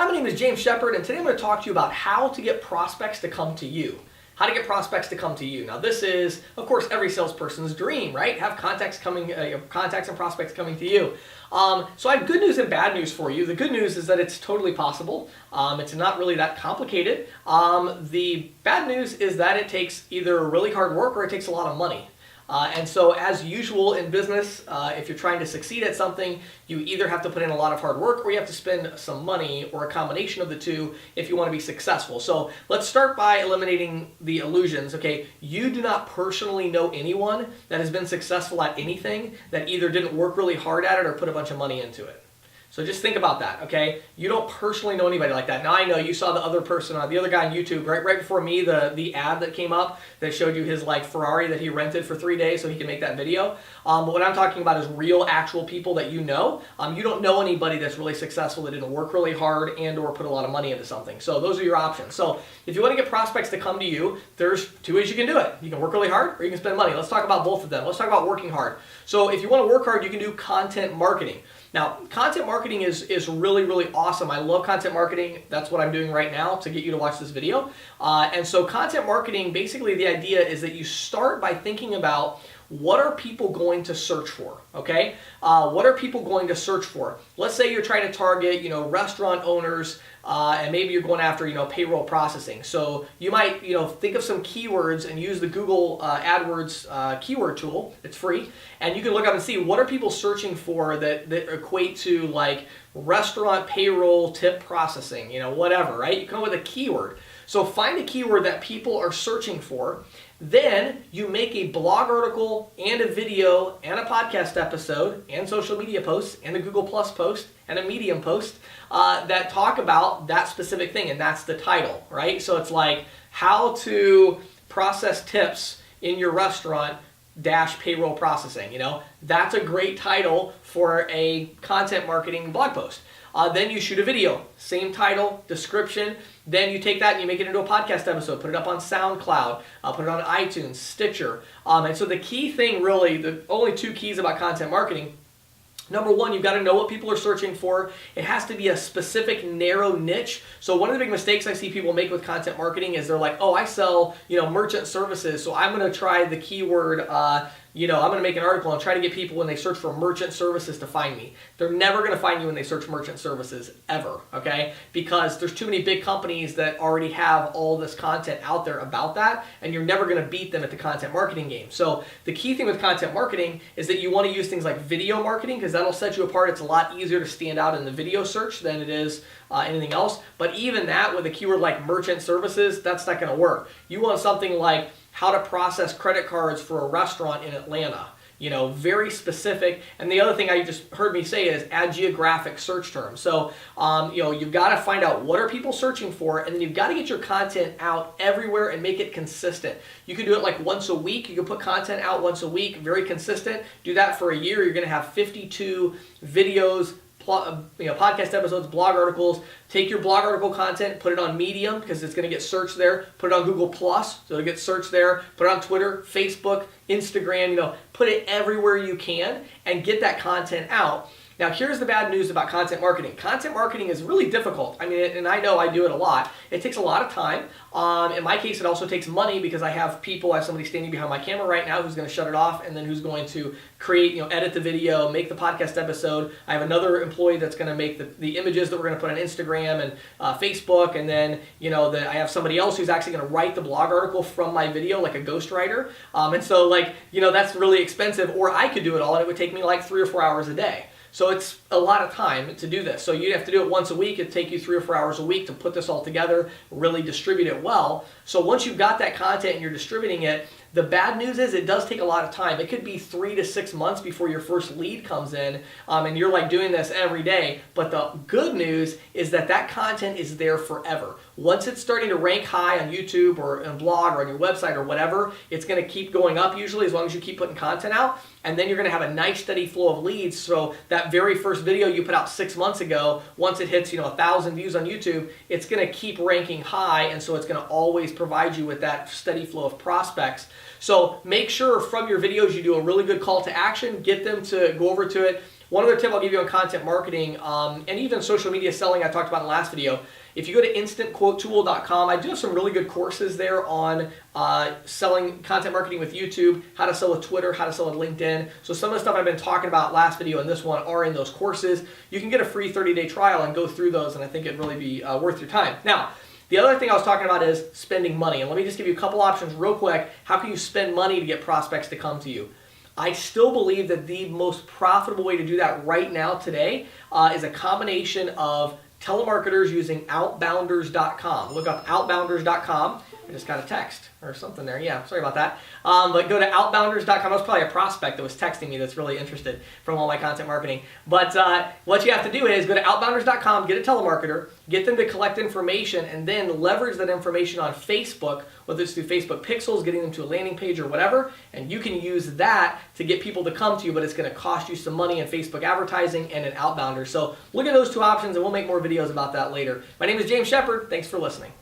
Hi, my name is James Shepard, and today I'm going to talk to you about how to get prospects to come to you. How to get prospects to come to you. Now, this is, of course, every salesperson's dream, right? Have contacts and prospects coming to you. So I have good news and bad news for you. The good news is that it's totally possible. It's not really that complicated. The bad news is that it takes either really hard work or it takes a lot of money. And so as usual in business, if you're trying to succeed at something, you either have to put in a lot of hard work or you have to spend some money or a combination of the two if you want to be successful. So let's start by eliminating the illusions, okay? You do not personally know anyone that has been successful at anything that either didn't work really hard at it or put a bunch of money into it. So just think about that, okay? You don't personally know anybody like that. Now I know you saw the other person, the other guy on YouTube, right before me, the ad that came up that showed you his Ferrari that he rented for 3 days so he could make that video. But what I'm talking about is real, actual people that you know. You don't know anybody that's really successful that didn't work really hard and or put a lot of money into something. So those are your options. So if you want to get prospects to come to you, there's two ways you can do it. You can work really hard or you can spend money. Let's talk about both of them. Let's talk about working hard. So if you want to work hard, you can do content marketing. Now, content marketing is really, really awesome. I love content marketing. That's what I'm doing right now to get you to watch this video. And so content marketing, basically the idea is that you start by thinking about what are people going to search for, okay? What are people going to search for? Let's say you're trying to target, restaurant owners, and maybe you're going after, payroll processing. So you might, think of some keywords and use the Google AdWords keyword tool. It's free. And you can look up and see what are people searching for that equate to like restaurant payroll tip processing, whatever, right? You come up with a keyword. So find a keyword that people are searching for. Then you make a blog article and a video and a podcast episode and social media posts and a Google Plus post and a Medium post that talk about that specific thing, and that's the title, right? So it's like how to process tips in your restaurant - payroll processing. That's a great title for a content marketing blog post. Then you shoot a video, same title, description. Then you take that and you make it into a podcast episode, put it up on SoundCloud, put it on iTunes, Stitcher. And so the key thing really, the only two keys about content marketing, number one, you've got to know what people are searching for. It has to be a specific, narrow niche. So one of the big mistakes I see people make with content marketing is they're like, oh, I sell, merchant services, so I'm going to try the keyword, I'm going to make an article and try to get people when they search for merchant services to find me. They're never going to find you when they search merchant services ever, okay? Because there's too many big companies that already have all this content out there about that, and you're never going to beat them at the content marketing game. So the key thing with content marketing is that you want to use things like video marketing because that'll set you apart. It's a lot easier to stand out in the video search than it is anything else. But even that with a keyword like merchant services, that's not going to work. You want something like how to process credit cards for a restaurant in Atlanta. Very specific. And the other thing I just heard me say is add geographic search terms. So, you've got to find out what are people searching for, and then you've got to get your content out everywhere and make it consistent. You can do it like once a week. You can put content out once a week, very consistent. Do that for a year. You're going to have 52 videos, podcast episodes, blog articles. Take your blog article content, put it on Medium because it's going to get searched there. Put it on Google Plus, so it'll get searched there. Put it on Twitter, Facebook, Instagram. Put it everywhere you can and get that content out. Now, here's the bad news about content marketing. Content marketing is really difficult. And I know I do it a lot. It takes a lot of time. In my case, it also takes money because I have somebody standing behind my camera right now who's going to shut it off and then who's going to create, edit the video, make the podcast episode. I have another employee that's going to make the images that we're going to put on Instagram and Facebook. And then, I have somebody else who's actually going to write the blog article from my video, like a ghostwriter. And so that's really expensive. Or I could do it all and it would take me like 3 or 4 hours a day. So it's a lot of time to do this. So you'd have to do it once a week. It'd take you 3 or 4 hours a week to put this all together, really distribute it well. So once you've got that content and you're distributing it, the bad news is it does take a lot of time. It could be 3 to 6 months before your first lead comes in, and you're doing this every day. But the good news is that content is there forever. Once it's starting to rank high on YouTube or on blog or on your website or whatever, it's going to keep going up usually as long as you keep putting content out. And then you're going to have a nice steady flow of leads. So that very first video you put out 6 months ago, once it hits 1,000 views on YouTube, it's going to keep ranking high, and so it's going to always provide you with that steady flow of prospects. So make sure from your videos you do a really good call to action, get them to go over to it, One other tip I'll give you on content marketing and even social media selling I talked about in the last video. If you go to instantquotetool.com, I do have some really good courses there on selling content marketing with YouTube, how to sell with Twitter, how to sell with LinkedIn. So some of the stuff I've been talking about last video and this one are in those courses. You can get a free 30-day trial and go through those, and I think it'd really be worth your time. Now, the other thing I was talking about is spending money. And let me just give you a couple options real quick. How can you spend money to get prospects to come to you? I still believe that the most profitable way to do that right now today is a combination of telemarketers using Outbounders.com. Look up Outbounders.com. I just got a text or something there. Yeah, sorry about that. But go to Outbounders.com. That was probably a prospect that was texting me that's really interested from all my content marketing. But what you have to do is go to Outbounders.com, get a telemarketer, get them to collect information, and then leverage that information on Facebook, whether it's through Facebook Pixels, getting them to a landing page or whatever, and you can use that to get people to come to you, but it's going to cost you some money in Facebook advertising and in Outbounders. So look at those two options, and we'll make more videos about that later. My name is James Shepard. Thanks for listening.